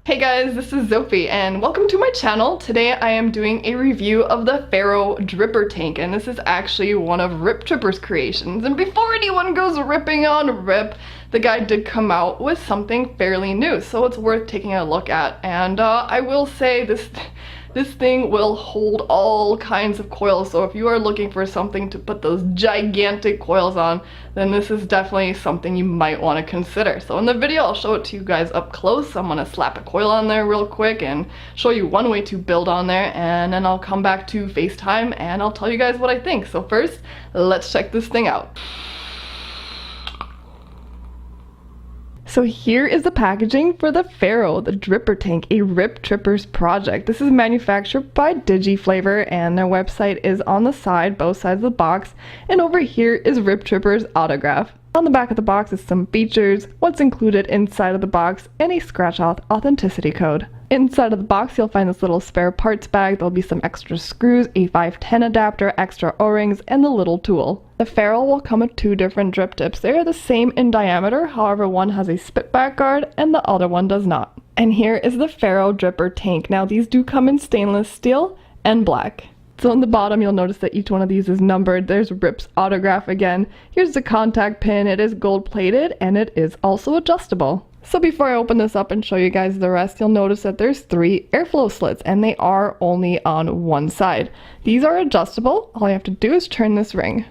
Hey guys, this is Sophie and welcome to my channel. Today I am doing a review of the Pharaoh Dripper Tank, and this is actually one of RiP Trippers' creations. And before anyone goes ripping on RiP, the guy did come out with something fairly new, so it's worth taking a look at. And I will say this thing will hold all kinds of coils, so if you are looking for something to put those gigantic coils on, then this is definitely something you might want to consider. So in the video I'll show it to you guys up close. I'm going to slap a coil on there real quick and show you one way to build on there, and then I'll come back to FaceTime and I'll tell you guys what I think. So first, let's check this thing out. So here is the packaging for the Pharaoh, the Dripper Tank, a RiP Trippers project. This is manufactured by Digiflavor and their website is on the side, both sides of the box. And over here is RiP Trippers' autograph. On the back of the box is some features, what's included inside of the box, and a scratch-off authenticity code. Inside of the box you'll find this little spare parts bag. There'll be some extra screws, a 510 adapter, extra O-rings, and the little tool. The Pharaoh will come with two different drip tips. They are the same in diameter, however one has a spitback guard and the other one does not. And here is the Pharaoh Dripper Tank. Now these do come in stainless steel and black. So on the bottom you'll notice that each one of these is numbered. There's RiP's autograph again. Here's the contact pin. It is gold plated and it is also adjustable. So before I open this up and show you guys the rest, you'll notice that there's 3 airflow slits and they are only on one side. These are adjustable. All you have to do is turn this ring.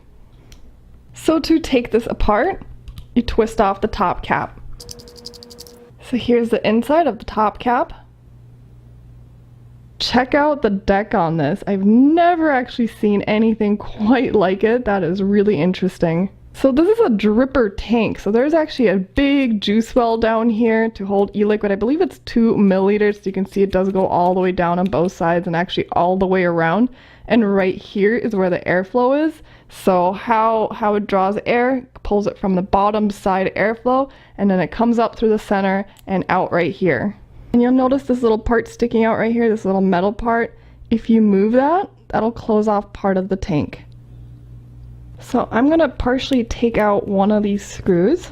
So to take this apart, you twist off the top cap. So here's the inside of the top cap. Check out the deck on this. I've never actually seen anything quite like it. That is really interesting. So this is a dripper tank, so there's actually a big juice well down here to hold e-liquid. I believe it's 2 milliliters, so you can see it does go all the way down on both sides and actually all the way around. And right here is where the airflow is. So how it draws air, pulls it from the bottom side airflow, and then it comes up through the center and out right here. And you'll notice this little part sticking out right here, this little metal part. If you move that, that'll close off part of the tank. So I'm going to partially take out one of these screws,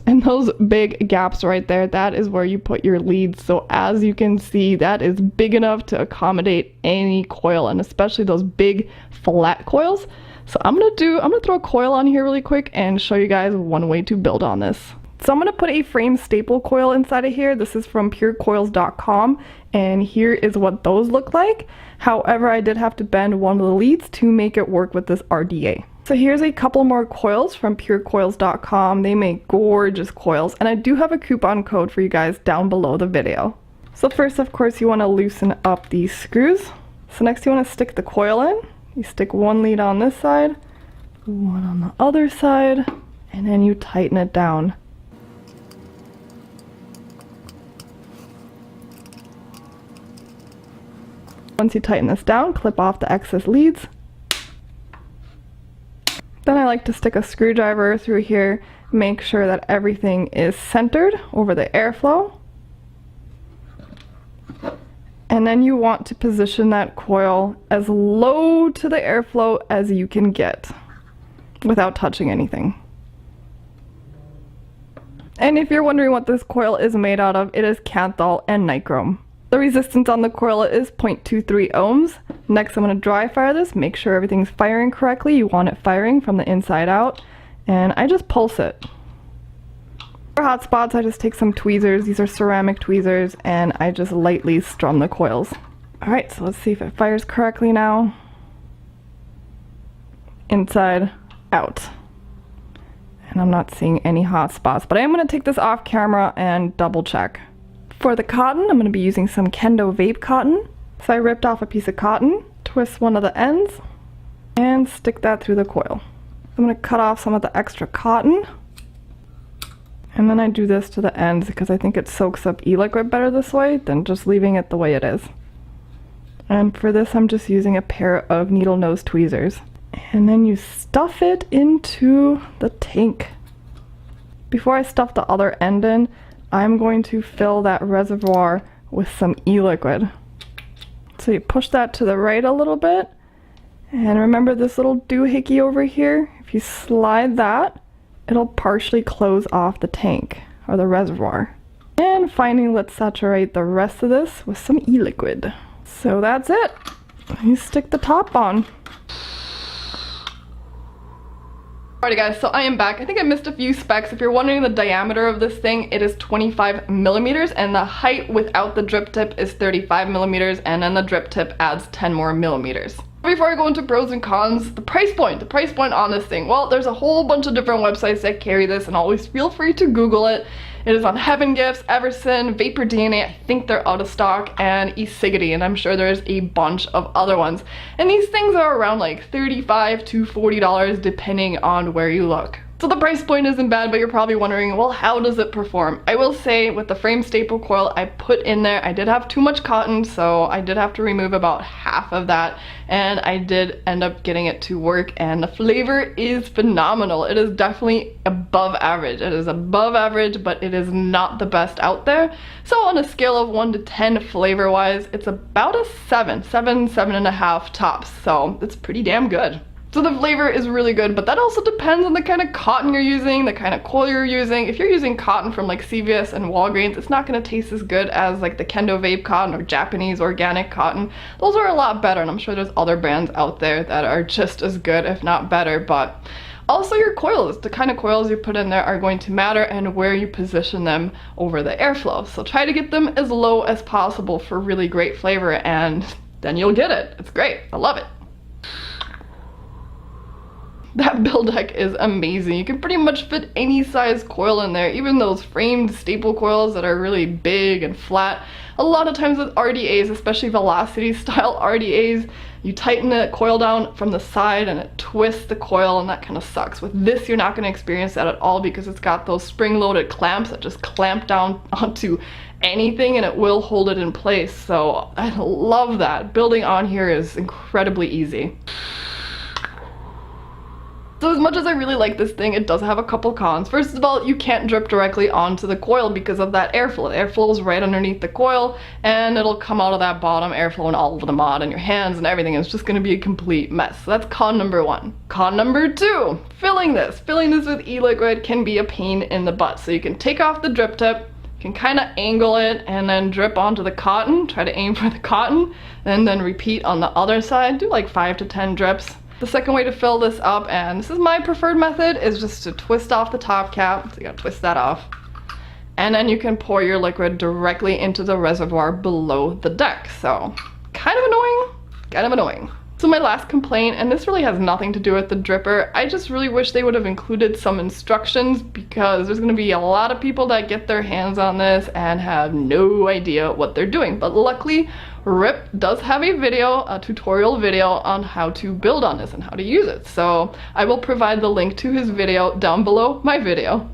and those big gaps right there, that is where you put your leads. So as you can see, that is big enough to accommodate any coil, and especially those big flat coils. So I'm going to throw a coil on here really quick and show you guys one way to build on this. So I'm going to put a frame staple coil inside of here. This is from purecoils.com, and here is what those look like. However, I did have to bend one of the leads to make it work with this RDA. So here's a couple more coils from purecoils.com. They make gorgeous coils, and I do have a coupon code for you guys down below the video. So first, of course, you want to loosen up these screws. So next you want to stick the coil in. You stick one lead on this side, one on the other side, and then you tighten it down. Once you tighten this down, clip off the excess leads. Then I like to stick a screwdriver through here, make sure that everything is centered over the airflow. And then you want to position that coil as low to the airflow as you can get without touching anything. And if you're wondering what this coil is made out of, it is canthal and nichrome. The resistance on the coil is 0.23 ohms. Next I'm going to dry fire this, make sure everything's firing correctly. You want it firing from the inside out, and I just pulse it. For hot spots I just take some tweezers, these are ceramic tweezers, and I just lightly strum the coils. Alright, so let's see if it fires correctly now. Inside, out. And I'm not seeing any hot spots, but I am going to take this off camera and double check. For the cotton, I'm going to be using some Kendo vape cotton. So I ripped off a piece of cotton, twist one of the ends, and stick that through the coil. I'm going to cut off some of the extra cotton, and then I do this to the ends because I think it soaks up e-liquid better this way than just leaving it the way it is. And for this I'm just using a pair of needle nose tweezers. And then you stuff it into the tank. Before I stuff the other end in, I'm going to fill that reservoir with some e-liquid. So you push that to the right a little bit, and remember this little doohickey over here? If you slide that, it'll partially close off the tank or the reservoir. And finally, let's saturate the rest of this with some e-liquid. So that's it. You stick the top on. Alrighty guys, so I am back. I think I missed a few specs. If you're wondering the diameter of this thing, it is 25 millimeters, and the height without the drip tip is 35 millimeters, and then the drip tip adds 10 more millimeters. Before I go into pros and cons, the price point on this thing. Well, there's a whole bunch of different websites that carry this, and always feel free to Google it. It is on Heaven Gifts, Everson, Vapor DNA, I think they're out of stock, and eCiggity, and I'm sure there's a bunch of other ones. And these things are around like $35 to $40 depending on where you look. So the price point isn't bad, but you're probably wondering, well, how does it perform? I will say with the frame staple coil I put in there, I did have too much cotton, so I did have to remove about half of that, and I did end up getting it to work, and the flavor is phenomenal. It is definitely above average. It is above average, but it is not the best out there. So on a scale of 1 to 10 flavor wise, it's about a 7.5 tops, so it's pretty damn good. So the flavor is really good, but that also depends on the kind of cotton you're using, the kind of coil you're using. If you're using cotton from like CVS and Walgreens, it's not going to taste as good as like the Kendo Vape cotton or Japanese organic cotton. Those are a lot better, and I'm sure there's other brands out there that are just as good, if not better. But also your coils, the kind of coils you put in there are going to matter, and where you position them over the airflow. So try to get them as low as possible for really great flavor, and then you'll get it. It's great. I love it. That build deck is amazing. You can pretty much fit any size coil in there, even those framed staple coils that are really big and flat. A lot of times with RDAs, especially velocity style RDAs, you tighten the coil down from the side and it twists the coil, and that kind of sucks. With this, you're not going to experience that at all because it's got those spring-loaded clamps that just clamp down onto anything and it will hold it in place. So I love that. Building on here is incredibly easy. So as much as I really like this thing, it does have a couple cons. First of all, you can't drip directly onto the coil because of that airflow. The airflow is right underneath the coil, and it'll come out of that bottom airflow and all over the mod and your hands and everything. It's just going to be a complete mess. So that's con number one. Con number two, filling this. Filling this with e-liquid can be a pain in the butt. So you can take off the drip tip, you can kind of angle it and then drip onto the cotton. Try to aim for the cotton, and then repeat on the other side. Do like 5 to 10 drips. The second way to fill this up, and this is my preferred method, is just to twist off the top cap. So you gotta twist that off. And then you can pour your liquid directly into the reservoir below the deck. So kind of annoying, kind of annoying. So my last complaint, and this really has nothing to do with the dripper, I just really wish they would have included some instructions, because there's going to be a lot of people that get their hands on this and have no idea what they're doing. But luckily, RiP does have a video, a tutorial video on how to build on this and how to use it. So I will provide the link to his video down below my video.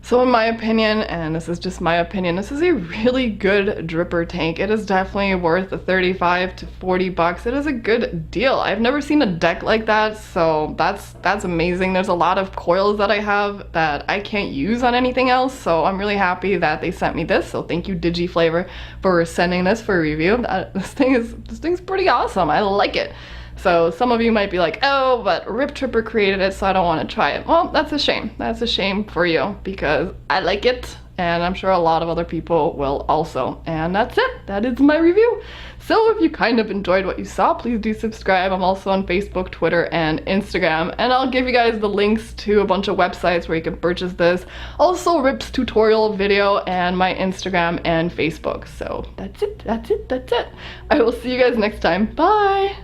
So in my opinion, and this is just my opinion, this is a really good dripper tank. It is definitely worth the 35 to 40 bucks. It is a good deal. I've never seen a deck like that, so that's amazing. There's a lot of coils that I have that I can't use on anything else, so I'm really happy that they sent me this. So thank you Digiflavor for sending this for review. This thing's pretty awesome. I like it. So some of you might be like, oh, but RiP Tripper created it, so I don't want to try it. Well, that's a shame. That's a shame for you, because I like it, and I'm sure a lot of other people will also. And that's it. That is my review. So if you kind of enjoyed what you saw, please do subscribe. I'm also on Facebook, Twitter, and Instagram, and I'll give you guys the links to a bunch of websites where you can purchase this. Also RiP's tutorial video and my Instagram and Facebook. So that's it. That's it. That's it. I will see you guys next time. Bye.